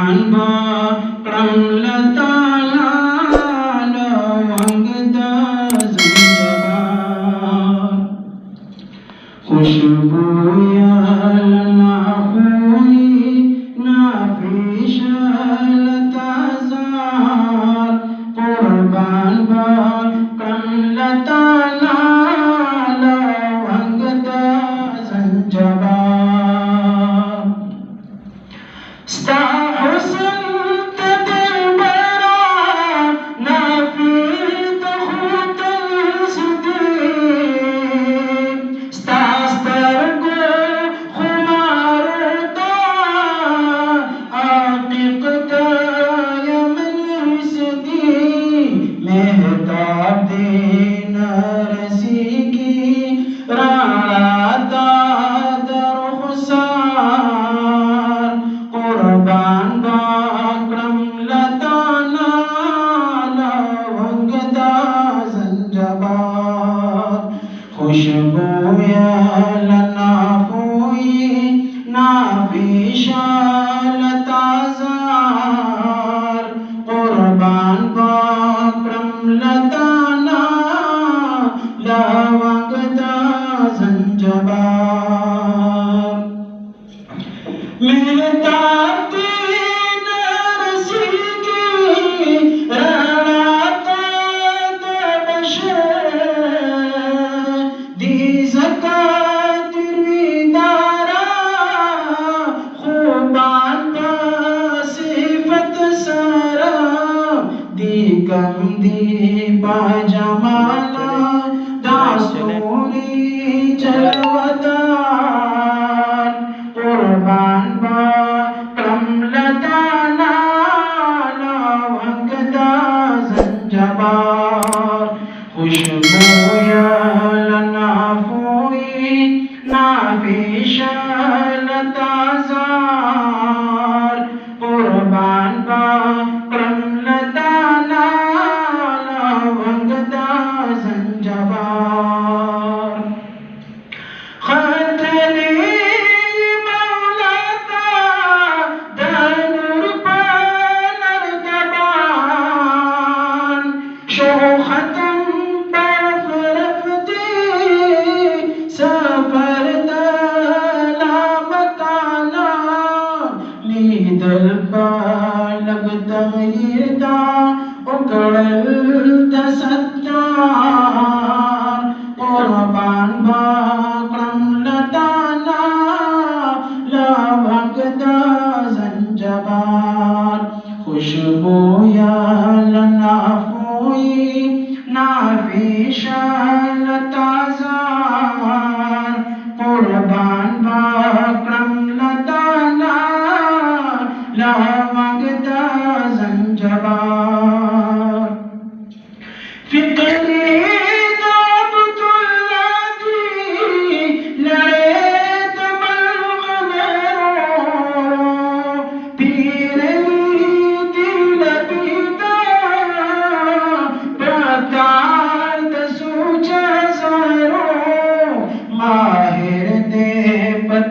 قربان با کرم لتالا لونگ دا زنجبار خوشبو یا لنافوی نافیش لتازار قربان با کرم لتالا لونگ دا زنجبار ستا حسن تدل برا نافی تخوت الصدیق ستا سترگو خمار دا عاقق دا یمن صدیق مہتاب دین رسی کی رانا دا در خسار قربان با کرم لتانا لونگ دا زنجبار خوشبو یا لنافوی نافیش لتازار قربان با کرم لتانا لونگ دا زنجبار مہتاب دین رسی کی رانا تاد بشر دی زکات ریدارا خوبان با صفت سارا دی کم دی با جمالا دا سوری جلوتار قربان با کرم لتانا لونگ دا زنجبار خوشبو یا لنافوی نافیش لتازار قربان با کرم لتانا لونگ دا زنجبار خطلی ختم برف رفتی سفر دلا مکانا لیدل بالگ تغییر دا اکڑل تصدار قربان با کرم لتانا لونگ دا زنجبار خوشبو یا لنافوی نافیش لتازار قربان با کرم لتانا لونگ دا زنجبار فکری دا عبداللہ دی لڑے تبلغ میرو پیر